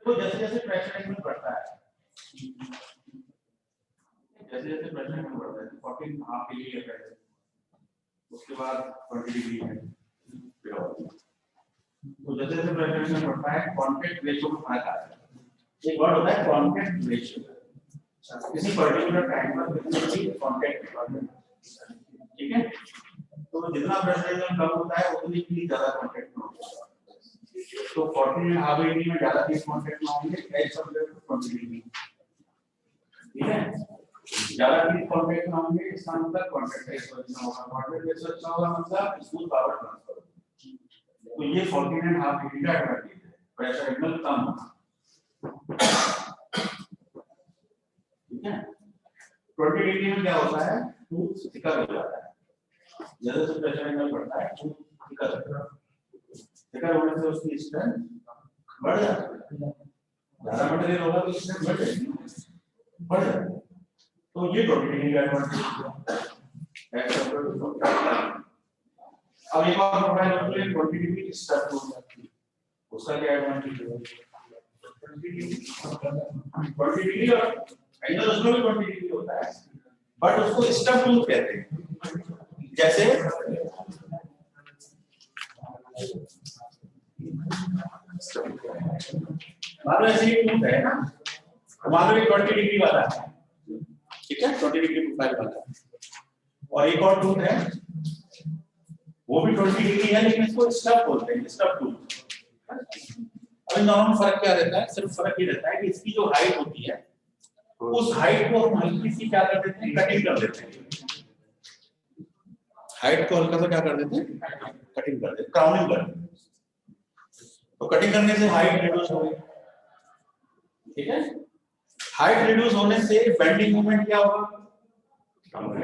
तो जैसे जैसे प्रेशर एंगल बढ़ता है, जैसे जैसे प्रेशर एंगल बढ़ता है 14 हाफ के लिए है, उसके बाद 20 डिग्री है, तो जैसे जैसे प्रेशर एंगल बढ़ता है कांटेक्ट रेशियो में फर्क आता है। एक वर्ड होता है कांटेक्ट रेशियो, किसी पर्टिकुलर टाइम पर किसी कांटेक्ट, ठीक है। तो जितना प्रेशर एंगल कम होता है उतनी ही ज्यादा कांटेक्ट होता है। तो 14 हाफ डिग्री में ज्यादा केस कांटेक्ट ना होंगे, एज कंपेयर टू 20 डिग्री, ठीक है। ज्यादा केस कांटेक्ट ना होंगे, इसका मतलब कांटेक्ट रेस अच्छा होगा, कांटेक्ट रेस अच्छा होगा मतलब स्मूथ पावर ट्रांसफर। तो ये 14 हाफ डिग्री का एडवांटेज है, प्रेशर एंगल कम होगा, ठीक है। 20 डिग्री में क्या होता है, टूथ थिकर हो जाता है, जैसे जैसे प्रेशर एंगल बढ़ता है टूथ थिकर होता है, थिकर होने से उसकी स्ट्रेंथ बढ़ जाती है, ज्यादा मटेरियल होगा तो स्ट्रेंथ बढ़ जाएगी, बढ़ जाएगी। तो ये 20 डिग्री का एडवांटेज है। अब एक और प्रोफाइल होती है 20 डिग्री स्टक हो जाती है, उसका क्या एडवांटेज है, 20 डिग्री और एंगल उसमें भी 20 डिग्री होता है, बट उसको स्टक टूथ कहते हैं। जैसे मान लो ऐसे टूथ है ना, मान लो 20 डिग्री वाला है, ठीक है, 20 डिग्री प्रोफाइल वाला है, और एक और टूथ है वो भी 20 डिग्री है लेकिन इसको स्टफ बोलते हैं, स्टफ टूथ। अब इन दोनों में फर्क क्या रहता है, सिर्फ फर्क ये रहता है कि इसकी जो हाइट होती है उस हाइट को हम हल्की सी क्या कर देते हैं, कटिंग कर देते हैं, हाइट को हल्का सा क्या कर देते हैं, कटिंग कर देते हैं, क्राउनिंग कर देते हैं। तो कटिंग करने से हाइट रिड्यूस हो गई, ठीक है। हाइट रिड्यूस होने से बेंडिंग मोमेंट क्या होगा, कम हो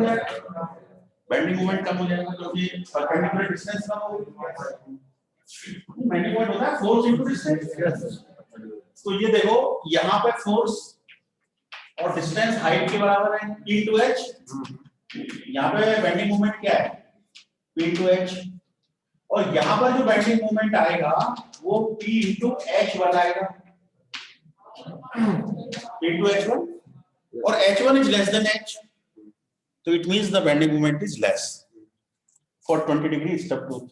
जाएगा, बेंडिंग मोमेंट कम हो जाएगा क्योंकि परपेंडिकुलर डिस्टेंस कम हो गई। बेंडिंग मोमेंट होता है फोर्स इनटू डिस्टेंस। तो ये देखो यहाँ पे फोर्स और डिस्टेंस हाइट के बराबर है P into H, यहाँ पे बेंडिंग मोमेंट क्या है P into H, और यहाँ पर जो बेंडिंग मोमेंट आएगा वो P into H1 आएगा, P into H1, और H1 is less than H, so it means the bending moment is less for 20 degree stub tooth.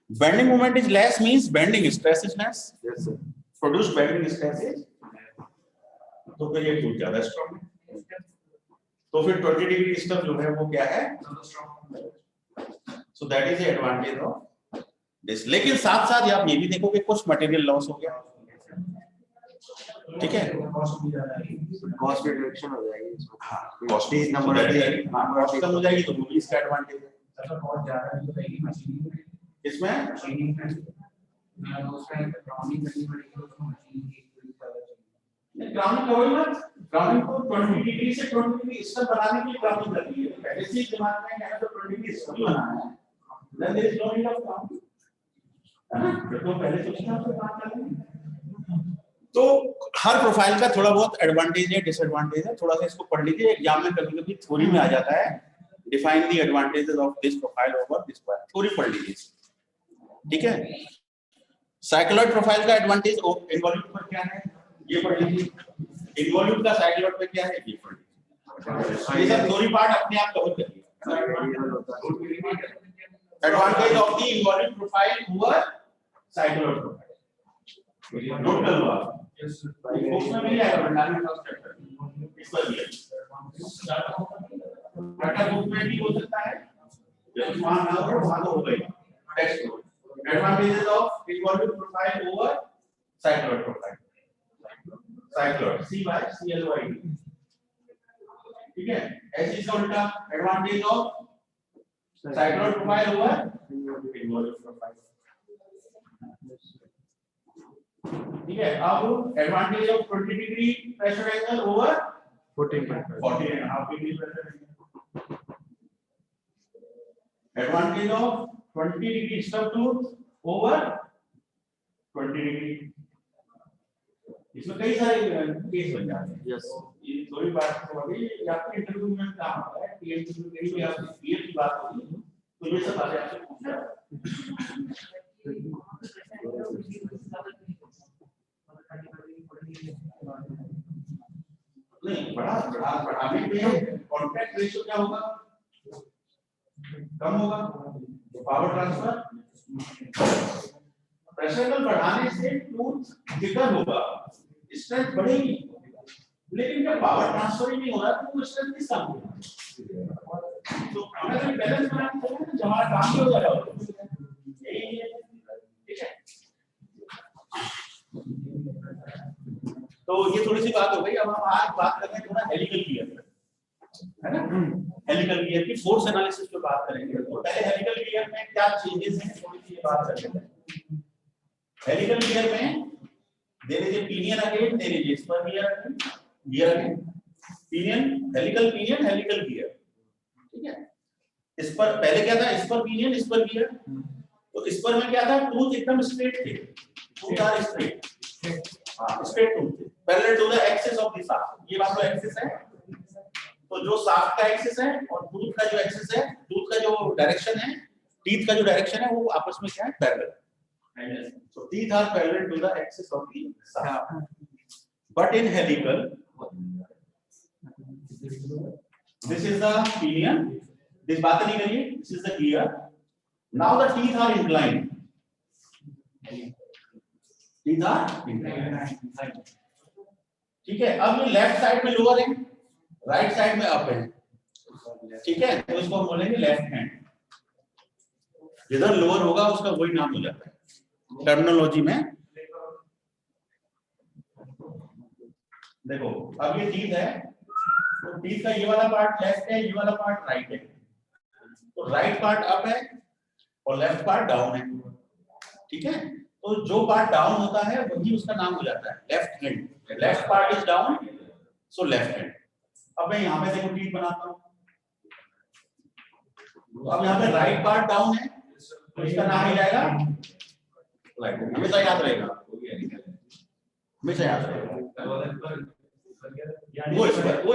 Bending moment is less means bending stress is less. Yes sir. Produced bending stress is, तो फिर ये tooth ज्यादा strong है, तो फिर 20 degree stub जो है वो क्या है, so that is the advantage of this. लेकिन साथ साथ आप ये भी देखोगे कुछ मटेरियल लॉस हो गया, ठीक है, कॉस्ट रिडक्शन हो जाएगी इसमें। हाँ कॉस्ट नंबर कॉस्ट कम हो जाएगी तो वो भी इसका एडवांटेज है। बहुत ज्यादा नहीं रहेगी मशीनिंग में, इसमें मशीनिंग में उसका ग्राउंडिंग करनी पड़ेगी, उसको मशीनिंग की ग्राउंडिंग करोगे मत, ग्राउंडिंग को 20 डिग्री से 20 डिग्री स्टब बनाने के लिए ग्राउंडिंग करती है, पहले से ही दिमाग में है तो 20 डिग्री स्टब बनाना है, then there is no need of grounding, है ना, तो पहले से उसका काम करेंगे। तो हर प्रोफाइल का थोड़ा बहुत एडवांटेज है, डिसएडवांटेज है, थोड़ा सा इसको पढ़ लीजिए, एग्जाम में कभी-कभी थ्योरी में आ जाता है, define the advantages of this profile over this profile, theory पढ़ लीजिए, ठीक है। साइक्लॉइड प्रोफाइल का एडवांटेज इन्वॉल्यूट पर क्या है ये पढ़ लीजिए, इन्वॉल्यूट का साइक्लॉइड पे क्या है ये पढ़ लीजिए, ये सब थ्योरी पार्ट अपने आप कवर करिए। Advantage of the involute profile over cycloid profile, note कर लो आप, उसमें मिल जाएगा फंडामेंटल ऑफ स्ट्रक्चर, इस पर भी डाटा बुक में भी हो सकता है, जब वहां ना हो वहां तो हो गई टेक्स्ट हो। Advantages of involute profile over cycloid profile, cycloid CYCLOID, ठीक है। ऐसे इसका उल्टा advantage of cycloid profile over involute profile, ठीक है। अब advantage of 20 degree pressure angle over 14.5 degree pressure angle, advantage of 20 degree stub tooth over 20 degree, इसमें कई सारे केस बन जाते हैं। यस ये थोड़ी बात तो अभी आपके इंटरव्यू में काम होता है, पीएचडी में कहीं भी आपसे पीएच की बात होगी तो ये सब बातें आपसे पूछा नहीं बढ़ाने पे कॉन्टैक्ट रेशियो क्या होगा, कम होगा, पावर ट्रांसफर। प्रेशर एंगल बढ़ाने से टूथ थिकर होगा, स्ट्रेंथ बढ़ेगी, लेकिन जब पावर ट्रांसफर ही नहीं हो रहा तो स्ट्रेंथ किस काम की। तो हमें तो बैलेंस बनाना चाहिए ना, हमारा काम ही हो जाएगा। यही है, ठीक है। तो ये थोड़ी सी बात हो गई। अब हम आज बात कर रहे हैं थोड़ा हेलिकल गियर, है ना, हेलिकल गियर की फोर्स एनालिसिस पे बात करेंगे। तो पहले हेलिकल गियर में क्या चेंजेस हैं थोड़ी सी बात कर लेते हैं। हेलिकल गियर में there is a pinion again, there is a spur gear again, pinion, helical gear, ठीक है। इस पर पहले क्या था, स्पर पिनियन स्पर गियर। तो स्पर में क्या था, टूथ एकदम स्ट्रेट थे, टूथ आर स्ट्रेट, हां स्ट्रेट टूथ थे, parallel to the axis of the shaft. ये वाला तो एक्सिस है, तो जो शाफ्ट का एक्सिस है और टूथ का जो एक्सिस है, टूथ का जो डायरेक्शन है, टीथ का जो डायरेक्शन है, वो आपस में क्या है, parallel. So teeth are parallel to the axis of the shaft. But in helical, this is the pinion. This बात नहीं करिए. This is the gear. Now the teeth are inclined. Teeth are inclined. ठीक है. अब ये left side में lower है, right side में अप है. ठीक है. तो इसको हम बोलेंगे लेफ्ट हैंड. जिधर लोअर होगा उसका वही नाम हो जाता है टर्मिनोलॉजी में. देखो अब ये टीथ है, तो टीथ का ये वाला पार्ट लेफ्ट है, ये वाला पार्ट राइट है. तो राइट पार्ट अप है और लेफ्ट पार्ट डाउन है. ठीक है. तो जो पार्ट डाउन होता है वही उसका नाम हो जाता है left hand. Left part is down, so left hand. अब मैं यहाँ पे देखो टीथ बनाता हूँ. अब यहाँ पे राइट पार्ट डाउन है, तो इसका नाम हो जाएगा, हमेशा याद रहेगा, हमेशा याद रहेगा वो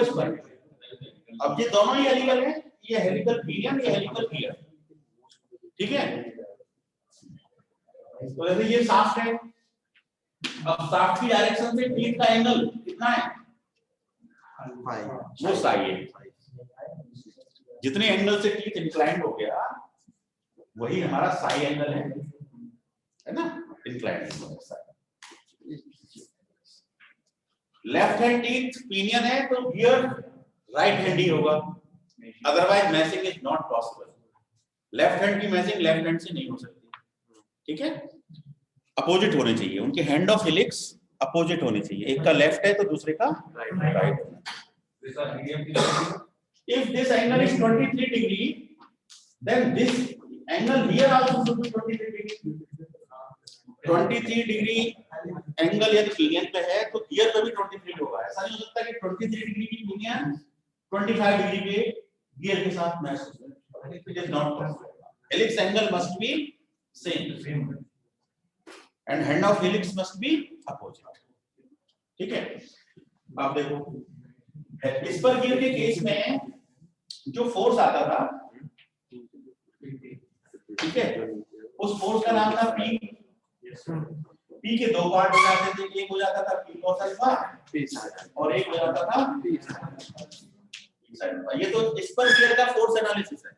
इस पर. अब ये दोनों ही हेलिकल है, ये हेलिकल पिनियन, ये हेलिकल गियर. ठीक है. तो जैसे ये शाफ्ट है, अब शाफ्ट की डायरेक्शन से टीथ का एंगल कितना है, वो साई है. जितने एंगल से टीथ इंक्लाइंड हो गया वही हमारा साई एंगल है ना, inclined. Left hand teeth pinion है तो गियर राइट हैंड ही होगा, otherwise matching is not possible. Left hand की मैचिंग लेफ्ट हैंड से नहीं हो सकती. ठीक है. अपोजिट होने चाहिए, उनके हैंड ऑफ हेलिक्स अपोजिट होने चाहिए. एक का लेफ्ट है तो दूसरे का right. If this angle is 23 degree, then this angle here also should be 23 degree. 23 degree angle यदि पिनियन पे है तो गियर पे भी 23 होगा. ऐसा नहीं हो सकता कि 23 डिग्री की पिनियन 25 डिग्री के गियर के साथ मैच हो जाए. It is not possible. Helix angle must be same and hand of helix must be opposite. ठीक है. आप देखो इस पर गियर के केस में जो फोर्स आता था, ठीक है, उस फोर्स का नाम था पी. पी के दो पार्ट हो जाते थे. एक हो जाता था पी कॉस अल्फा और एक हो जाता था पी साइन अल्फा. ये तो इस पर गियर का फोर्स एनालिसिस है.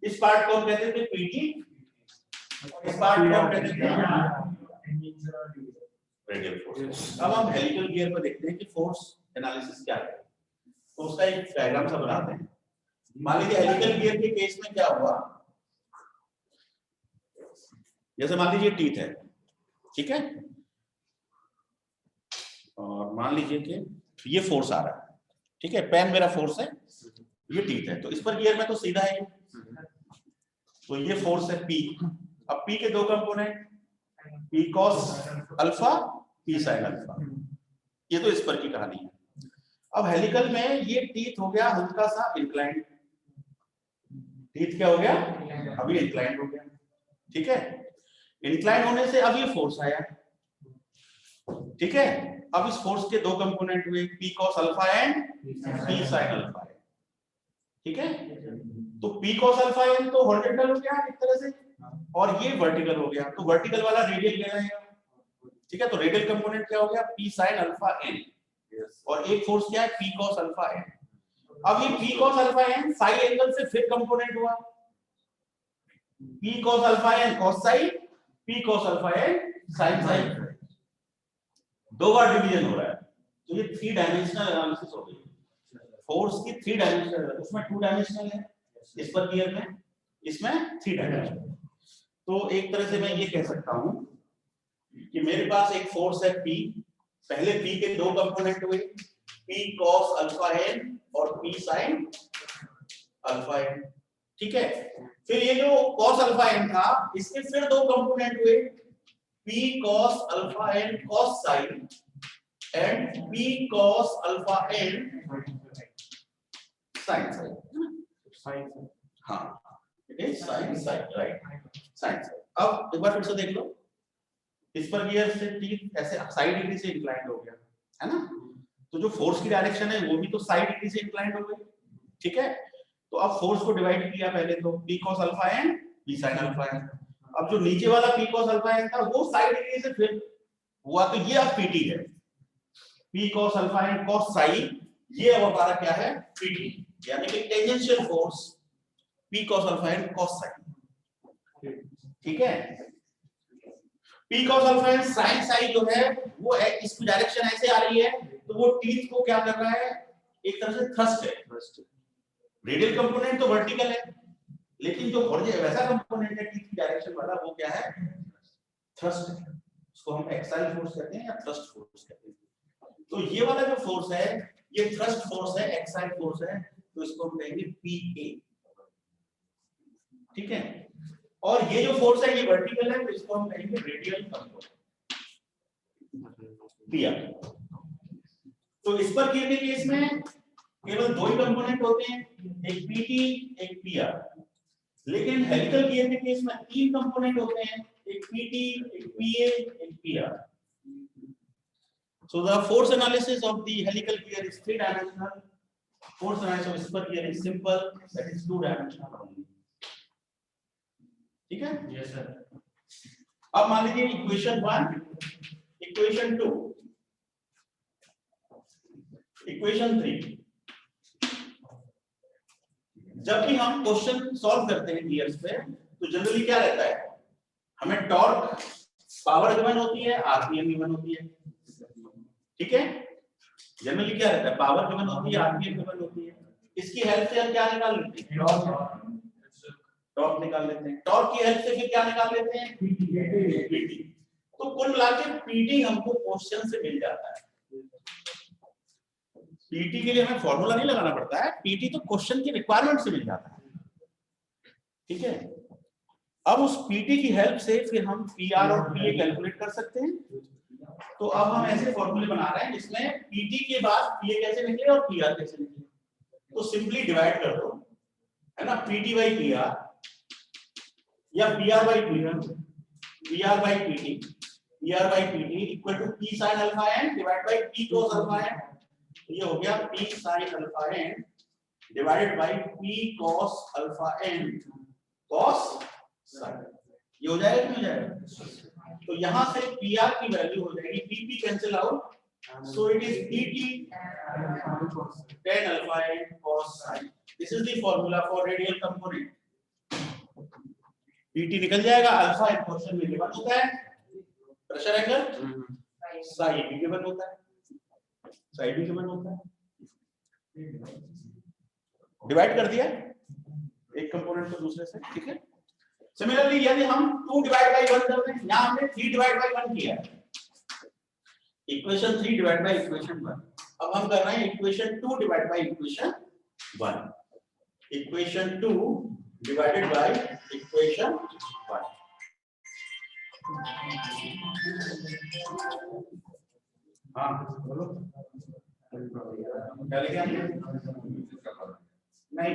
इस पार्ट को हम कहते थे पीटी, इस पार्ट को हम कहते थे रेडियल फोर्स. अब हम हेलिकल गियर पर देखते हैं कि फोर्स एनालिसिस क्या है. तो उसका एक डायग्राम सा बनाते हैं. मान लीजिए हेलिकल गियर के केस में क्या हुआ, जैसे मान लीजिए टीथ है. ठीक है. और मान लीजिए कि ये फोर्स आ रहा है. ठीक है. पेन मेरा फोर्स है, ये टीथ है. तो इस पर गियर में तो सीधा है, तो ये फोर्स है पी. अब पी के दो component, P cos alpha, P sine alpha. ये तो इस पर की कहानी है. अब हेलिकल में ये टीथ हो गया हल्का सा इंक्लाइंड. टीथ क्या हो गया, अभी इंक्लाइंड हो गया. ठीक है. इंक्लाइंड होने से अब ये फोर्स आया. ठीक है. अब इस फोर्स के दो कंपोनेंट हुए, P cos alpha and P sine alpha. ठीक है. तो पी कॉस अल्फा एन तो हॉरिजॉन्टल हो गया एक तरह से, और ये वर्टिकल हो गया. तो वर्टिकल वाला रेडियल ले आएगा. ठीक है. तो रेडियल कंपोनेंट क्या हो गया, पी साइन अल्फा एन. और एक फोर्स क्या है P cos अल्फा n। अब ये P cos alpha n Sai angle से फिर कंपोनेंट हुआ, P cos alpha n cos Sai, P cos alpha n sin Sai, दो बार डिवीजन हो रहा है। तो ये 3 डायमेंशनल एनालिसिस हो गई। फोर्स की 3 डायमेंशनल, उसमें 2 डायमेंशनल है इस पर गियर में, इसमें 3 डायमेंशनल। तो एक तरह से मैं ये कह सकता हूं कि मेरे पास एक फोर्स है P, पहले P के दो कंपोनेंट हुए, P cos अल्फा n और P sin अल्फा n, ठीक है। फिर ये जो cos अल्फा n था इसके फिर दो कंपोनेंट हुए, P cos alpha n cos sin and P cos alpha n sin sin, हाँ it is sin sin, right, sin sin। अब एक बार फिर से देख लो, इस पर गियर से T ऐसे साइड डिग्री से इंक्लाइंड हो गया है ना, तो जो फोर्स की डायरेक्शन है वो भी तो साइड डिग्री से इंक्लाइंड हो गई, ठीक है। तो अब फोर्स को डिवाइड किया पहले तो P cos alpha n P sin alpha n, अब जो नीचे वाला P cos अल्फा n था वो साइड डिग्री से फिर हुआ, तो ये अब PT है, P cos alpha n cos psi, ये अब हमारा क्या है PT, यानी कि tangential force P cos alpha n cos psi, ठीक है। P cos alpha n sin psi जो है वो है, इसकी डायरेक्शन ऐसे आ रही है, तो वो टीथ को क्या कर रहा है, एक तरह से थ्रस्ट है। रेडियल कंपोनेंट तो वर्टिकल है, लेकिन जो वैसा कंपोनेंट है टीथ की डायरेक्शन वाला वो क्या है, थ्रस्ट है। उसको हम एक्साइल फोर्स कहते हैं या थ्रस्ट फोर्स कहते हैं। तो ये वाला जो फोर्स है ये थ्रस्ट फोर्स है, एक्साइल फोर्स है, तो इसको हम कहेंगे PA, ठीक है। और ये जो फोर्स है ये वर्टिकल है, तो इसको हम कहेंगे रेडियल कंपोनेंट, PR। तो इस पर गियर के केस में केवल दो ही कंपोनेंट होते हैं, एक PT एक PR, लेकिन हेलिकल गियर के केस में 3 कंपोनेंट होते हैं, एक PT एक PA एक PR। So the force analysis of the helical gear is 3 dimensional, force analysis of spur gear is simple, that is 2 dimensional only, ठीक है। Yes sir. अब मान लीजिए इक्वेशन 1, इक्वेशन 2, इक्वेशन 3। जब भी हम क्वेश्चन सॉल्व करते हैं गियर्स पे तो जनरली क्या रहता है, हमें टॉर्क पावर गिवन होती है, आरपीएम गिवन होती है, ठीक है। जनरली क्या रहता है, पावर गिवन होती है, आरपीएम गिवन होती है, इसकी हेल्प से हम क्या निकाल लेते हैं, टॉर्क निकाल लेते हैं, टॉर्क की हेल्प से फिर क्या निकाल लेते हैं, पीटी। तो कुल मिलाकर पीटी हमको क्वेश्चन से मिल जाता है। पीटी के लिए हमें फॉर्मूला नहीं लगाना पड़ता है, पीटी तो क्वेश्चन की रिक्वायरमेंट से मिल जाता है, ठीक है। अब उस पीटी की हेल्प से फिर हम पीआर और पीए कैलकुलेट कर सकते हैं। तो अब हम ऐसे फॉर्मूले बना रहे हैं जिसमें पीटी के बाद पीए कैसे निकले और पीआर कैसे निकले। तो सिंपली डिवाइड कर दो, है ना, पीटी बाई पीआर या PR by PR, PR by PT, PR by PT equal to P sine alpha N divide by P cos alpha N. ये हो गया P sine alpha N divided by P cos alpha N cos sine. ये हो जाएगा कि नहीं हो जाएगा? तो यहां से पीआर की वैल्यू हो जाएगी, PP cancel out, so it is PT tan alpha N cos sine. This is the formula for radial component. PT निकल जाएगा, अल्फा एक क्वेश्चन में गिवन होता है, प्रेशर एंगल, साई भी गिवन होता है, साई भी गिवन होता है। डिवाइड कर दिया एक कंपोनेंट को दूसरे से, ठीक है। सिमिलरली यदि हम 2 डिवाइड बाय 1 कर दें, यहां हमने 3 डिवाइड बाय 1 किया है, इक्वेशन 3 डिवाइड बाय इक्वेशन 1। अब हम कर रहे हैं equation 2 divide by equation 1, equation 2 divided by equation 1। हाँ बोलो क्या लिखा है? नहीं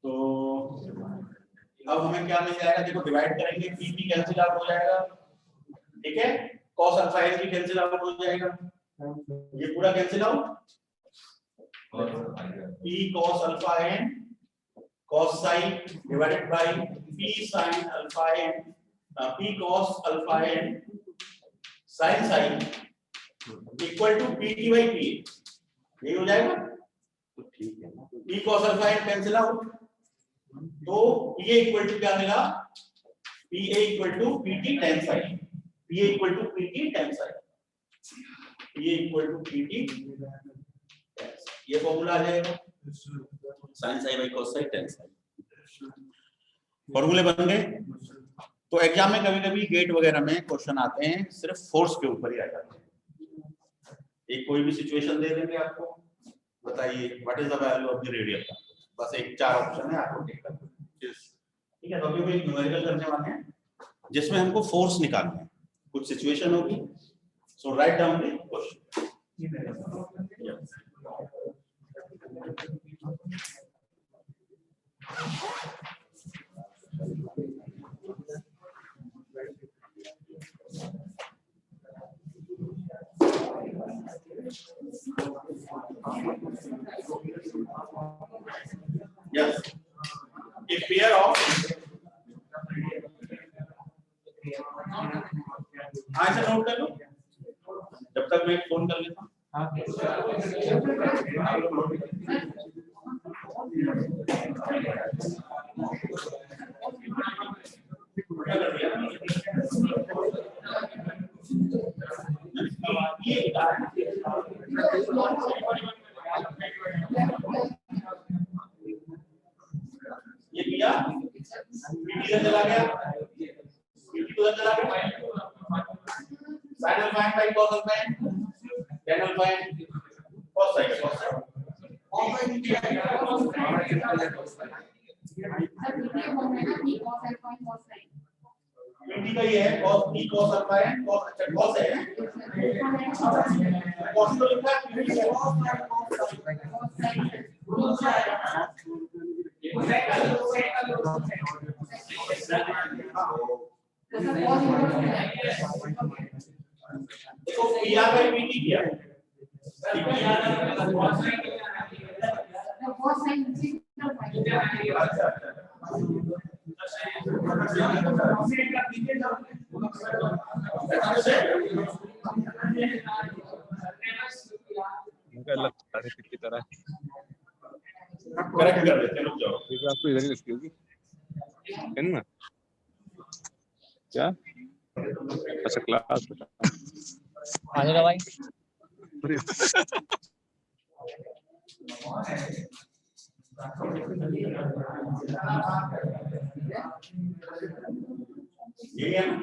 तो अब हमें क्या मिल जाएगा, देखो डिवाइड करेंगे, पीपी कैंसिल आउट हो जाएगा, ठीक है, cos अल्फा एन की कैंसिल आउट हो जाएगा, ये पूरा cancel out, P cos alpha n cos psi divided by P sin alpha n, P cos alpha n sine psi equal to PT by P, यही हो जाएगा। तो ठीक है ना, P cos alpha N cancel out, तो P equal to क्या मिला, P equal to PT tan sine, P equal to PT tan sine, P equal to PT, ये फॉर्मूला आ जाएगा sine psi by cos psi tan sine. फॉर्मूले बन गए। तो एग्जाम में कभी-कभी गेट वगैरह में क्वेश्चन आते हैं सिर्फ फोर्स के ऊपर ही आ जाते हैं। एक कोई भी सिचुएशन दे देंगे आपको, बताइए what is the value of the radial, बस एक चार ऑप्शन है, आपको टिक करना है। ठीक है, तो अभी एक न्यूमेरिकल करने वाले हैं जिसमें हमको फोर्स निकालना है। कुछ सिचुएशन होगी, so write down the question. Yes, a pair of, हाँ इसे नोट कर लो जब तक मैं फोन कर लेता हूँ। ये किया, पीटी चला गया, पीटी उधर चला गया, sine alpha N by cos alpha N tan alpha N cos sine cos sine. PT का ये है cos p cos alpha N cos, अच्छा cos है, cos तो लिखा है पीटी देखो पीआर बाई पीटी किया, की तरह करेक्ट कर देते हैं, रुक जाओ। आपको इधर ही लिखी होगी है ना क्या? अच्छा क्लास आ जाएगा भाई। यही है ना?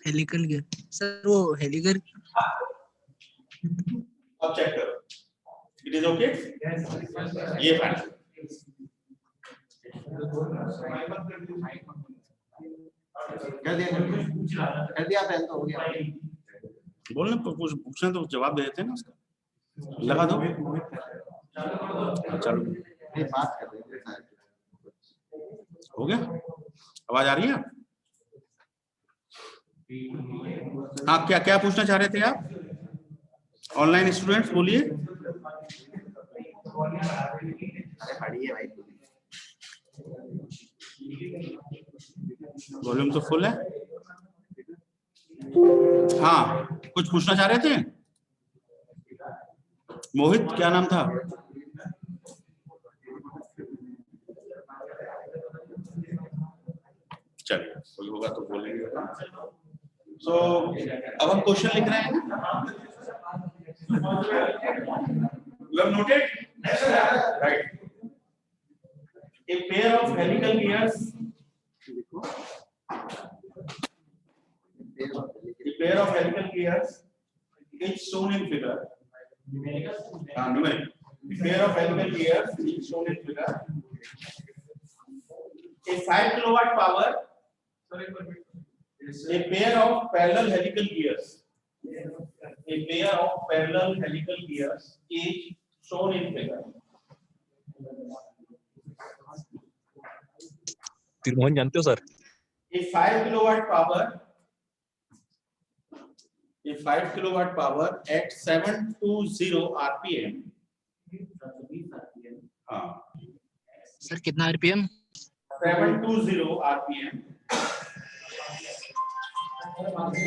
हेलिकल गियर सर, वो हेलिकल अब चेक करो, इट इज ओके, ये फाइन। कर दिया पहले तो हो गया। बोलना कुछ पूछना तो जवाब दे देते हैं ना उसका, लगा दो चलो। नहीं बात कर रहे हैं, हो गया, आवाज आ रही है? हाँ, क्या क्या पूछना चाह रहे थे आप ऑनलाइन स्टूडेंट्स, बोलिए। अरे खड़ी है भाई, वॉल्यूम तो फुल है। हाँ, कुछ पूछना चाह रहे थे मोहित, क्या नाम था? चलिए, कोई होगा तो बोलेंगे। सो अब हम क्वेश्चन लिख रहे हैं। You have noted? Right. A pair of helical gears. A pair of helical gears is shown in figure. Numeric. A pair of helical gears is shown in figure. A 5 kilowatt power. A pair of parallel helical gears. A pair of parallel helical gears is shown in figure. तिरमोहन जानते हो sir? A 5 kilowatt power at 720 RPM. हाँ, sir कितना RPM? 720 RPM.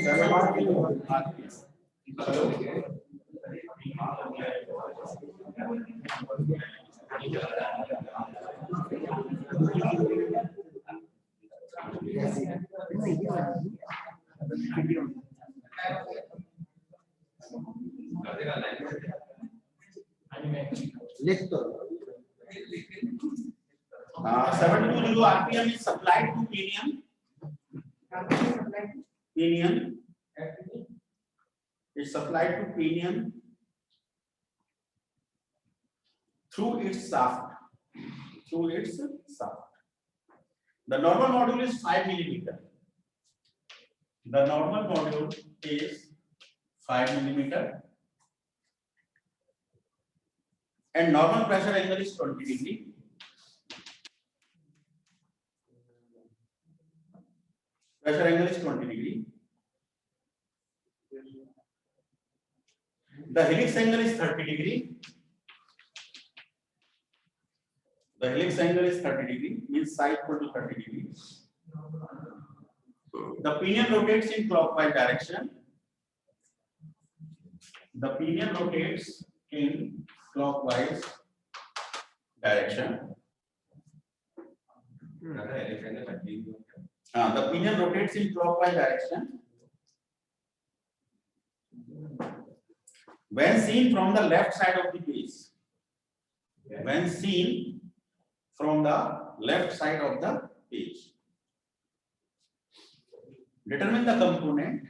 720 RPM. लिख तो 720 RPM is supplied to pinion. Pinion is supplied to pinion through its shaft. Through its shaft. The normal module is 5 millimeter. The normal module is 5 millimeter. And normal pressure angle is 20 degree. Pressure angle is 20 degree. The helix angle is 30 degree. The helix angle is 30 degree, means side equal to 30 degree. The pinion rotates in clockwise direction. The pinion rotates in clockwise direction. The pinion rotates in clockwise direction. When seen from the left side of the piece. When seen from the left side of the page. Determine the component.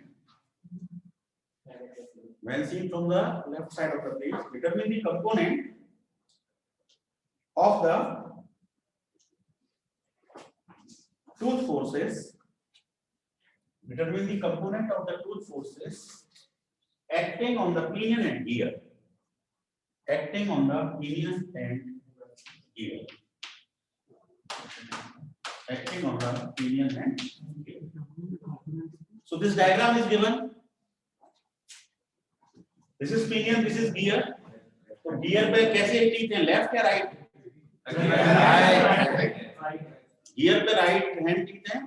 When seen from the left side of the page, determine the component of the tooth forces. Determine the component of the tooth forces acting on the pinion and gear. Acting on the pinion and gear. Acting on the pinion and gear. So this diagram is given. This is pinion, this is gear. तो gear पे कैसे teeth है, left या right? Gear पे right hand teeth है,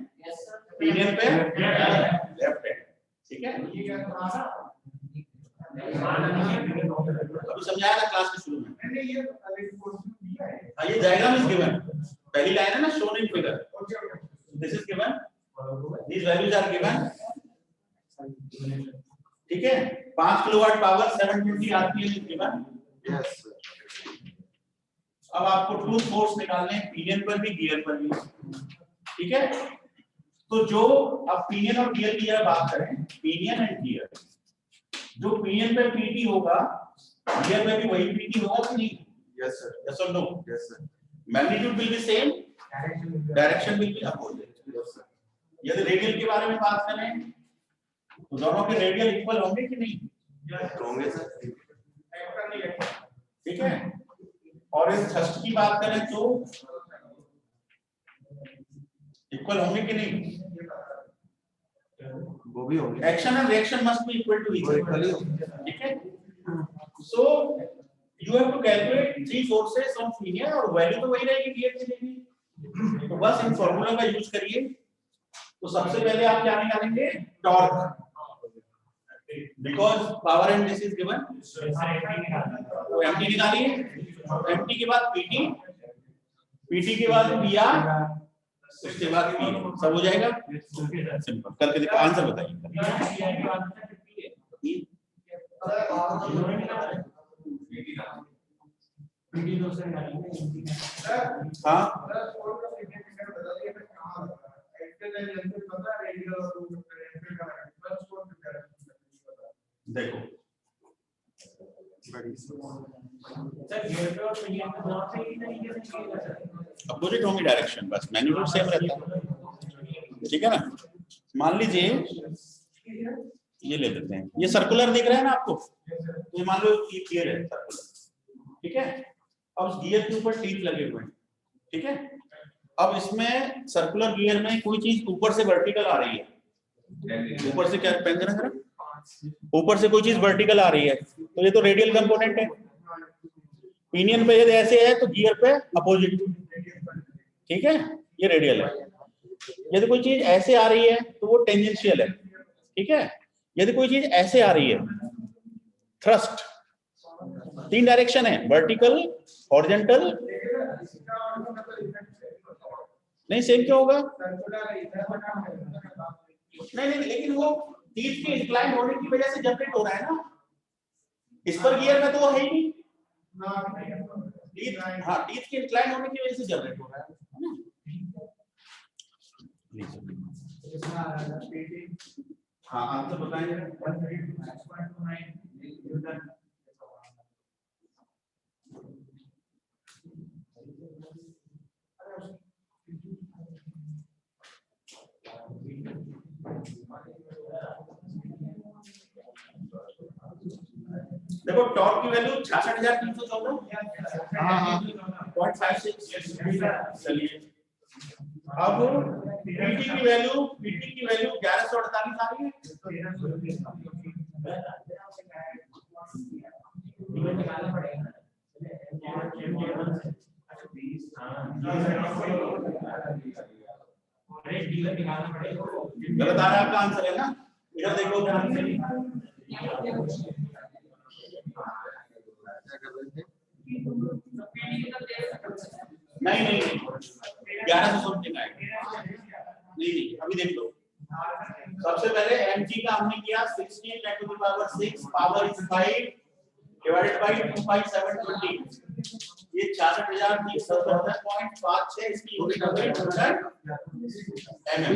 pinion पे left hand. ठीक है? अभी समझाया था क्लास के शुरू में. ये डायग्राम इज गिवन. पहली लाइन है ना, shown in figure. This is given. These values are given. ठीक है? 5 kilowatt power 720 RPM is given. Yes. अब आपको टूथ फोर्स निकालने हैं, पिनियन पर भी गियर पर भी. ठीक है? तो जो अब पिनियन और गियर की जरा बात करें, पिनियन एंड गियर. जो पिनियन पे पीटी होगा, गियर पे भी वही पीटी होगा कि नहीं? Yes sir. यस और no? Yes sir. Magnitude will be same, direction will be opposite. Yes sir. यदि रेडियल के बारे में बात करें तो दोनों के रेडियल इक्वल होंगे कि नहीं? होंगे सर. ठीक है? और इस थ्रस्ट की बात करें तो इक्वल होंगे कि नहीं? वो भी होंगे. Action and reaction must be equal to each other. ठीक है? So you have to calculate three forces on pinion और वैल्यू तो वही रहेगी गियर की रहेगी. तो बस इन फार्मूला का यूज करिए. तो सबसे पहले आप क्या निकालेंगे? Torque. Because power and this is given. तो एमटी निकालिए. एमटी के बाद पीटी, पीटी के बाद पीआर, उसके बाद पी. सब हो जाएगा. सिंपल करके देखो. आंसर बताइए. हाँ देखो अपोजिट होंगी डायरेक्शन, बस मैग्नीट्यूड सेम रहता है. ठीक है ना? मान लीजिए ये ले लेते हैं. ये सर्कुलर दिख रहा है ना आपको? ये मान लो ये गियर है सर्कुलर. ठीक है? अब उस गियर के ऊपर टीथ लगे हुए हैं. ठीक है? अब इसमें सर्कुलर गियर में कोई चीज ऊपर से वर्टिकल आ रही है. ऊपर से क्या पेन देना जरा. ऊपर से कोई चीज वर्टिकल आ रही है तो ये तो रेडियल कंपोनेंट है. पिनियन पे यदि ऐसे है तो गियर पे अपोजिट. ठीक है? ये रेडियल है। यदि कोई चीज ऐसे आ रही है तो वो टेंजेंशियल है, ठीक है। यदि कोई चीज ऐसे आ रही है, थ्रस्ट, 3 डायरेक्शन है, वर्टिकल, हॉरिजॉन्टल, नहीं सेम क्यों होगा? नहीं, लेकिन वो टीथ के इंक्लाइन होने की वजह से जनरेट हो रहा है ना, इस पर गियर में तो वो है ही नहीं। हाँ, टीथ के इंक्लाइन होने की वजह से जनरेट हो रहा है। हाँ, आंसर बताइए। देखो टॉर्क की वैल्यू 66,314.56। चलिए अब पीटी की वैल्यू 1148 आ रही है। गलत आ रहा है आपका आंसर है ना, इधर देखो ध्यान से। नहीं 1100 समथिंग आएगा। नहीं अभी देख लो। सबसे पहले mg का हमने किया 16 10 to the power 6 power is 5 divided by 25720। ये 66,314.56 इसकी यूनिट हो गई mm।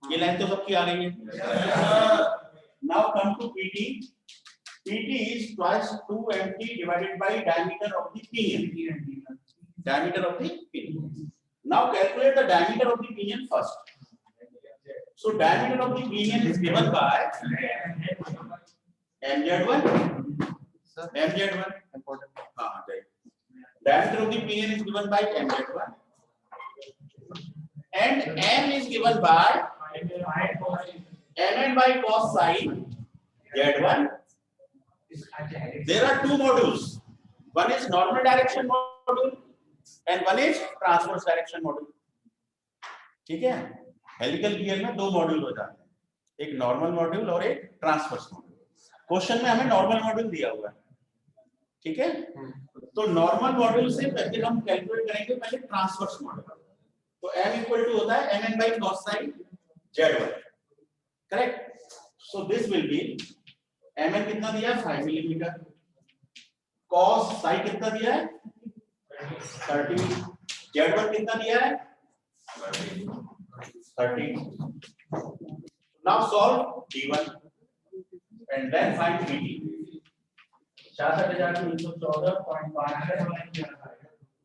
ये लाइन तो सबकी आ रही है। Now come to pt। pt is twice 2mt divided by diameter of the pinion। Diameter of the pinion। Now calculate the diameter of the pinion first। So diameter of the pinion is given by mz1। mz1 important। हाँ right। Diameter of the pinion is given by mz1 and m is given by mn by cos sin z1। There are two modules, one is normal direction module and one is transverse direction module। ठीक है, helical gear में दो module हो जाते हैं, एक normal module और एक ट्रांसवर्स मॉड्यूल। क्वेश्चन में हमें नॉर्मल मॉड्यूल दिया हुआ है, ठीक है। तो नॉर्मल मॉड्यूल से पहले हम कैलकुलेट करेंगे पहले ट्रांसवर्स मॉड्यूल। तो m इक्वल टू होता है mn by cos sin z1, correct. So this will be mn कितना दिया है 5 मिलीमीटर, cos psi कितना दिया है 30, z1 कितना दिया है 30। now solve d1 and then find pt। 66,314.5।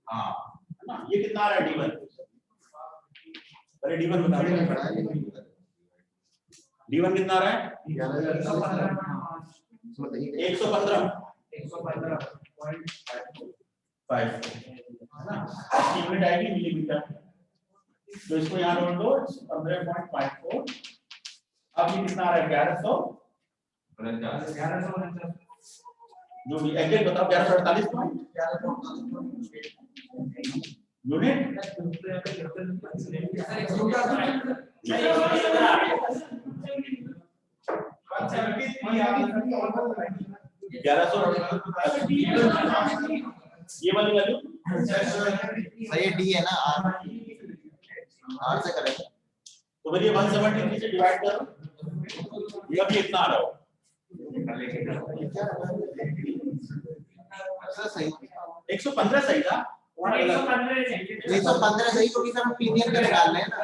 हाँ ना, ये कितना आ रहा है d1? अरे d1 बता दो, d1 कितना आ रहा है 115.5 ना, यूनिट आएगी मिलीमीटर। तो इसको यहाँ जोड़ दो 15.54। अब ये कितना आ रहा है 1100 जो भी एग्जैक्ट बताओ 1148 पॉइंट यूनिट। 1100 ये वाली वैल्यू सही डी है ना, आर से करेंगे तो फिर ये 173 से डिवाइड करो, ये अभी इतना आ रहा हो। सही 115 सही था, 115 सही, क्योंकि सर हम पीनियन का निकाल रहे हैं ना।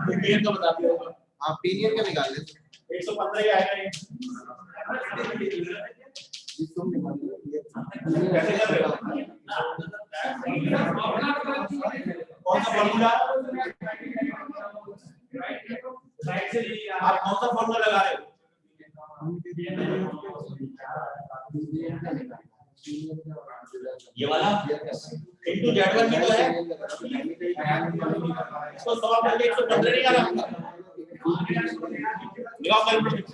पीनियन का बता दिया होगा। हाँ पीनियन का निकाल रहे हैं। 115 ही आएगा ये। कैसे कर रहे हो? कौन सा फॉर्मूला? आप कौन सा फॉर्मूला लगा रहे हो? ये वाला इनटू z1 भी तो है, इसको सॉल्व करके 115 नहीं आ रहा। लगाओ कैलकुलेटर।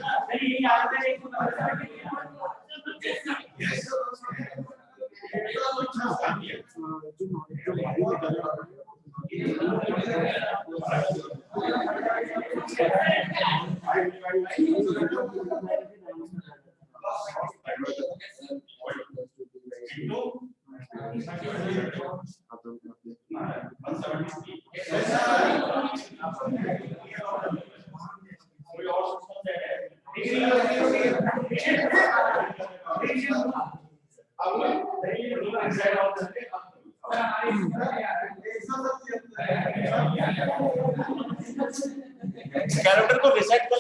कैरेक्टर को रिसेट कर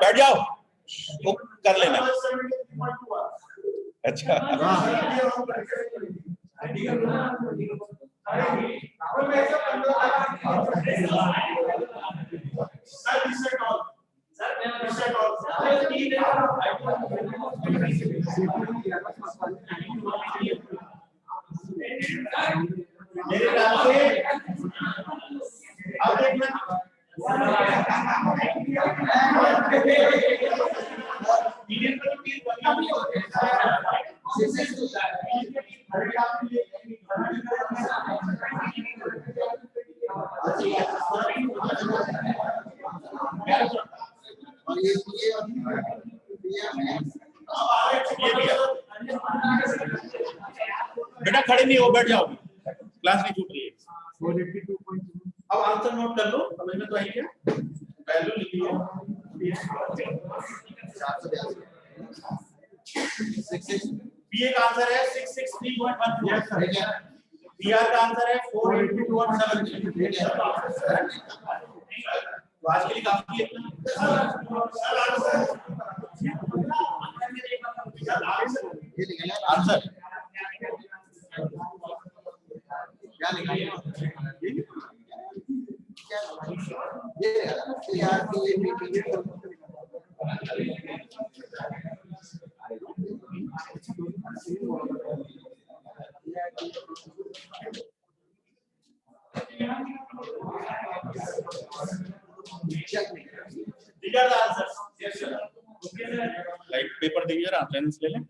बैठ जाओ, वो कर लेना। अच्छा मेरे ख्याल से अब देखना बेटा खड़े नहीं हो, बैठ जाओ, क्लास नहीं छूट रही है। अब आंसर नोट कर लो, समझ में तो आई क्या? वैल्यू लिखी है पीए का आंसर है 663.14, पीआर का आंसर है 482.73। तो आज के लिए काफी है आंसर। क्या लिखा है? ये यार ये These are the answers. Yes, sir. Like paper दीजिए, अटेंडेंस ले लें।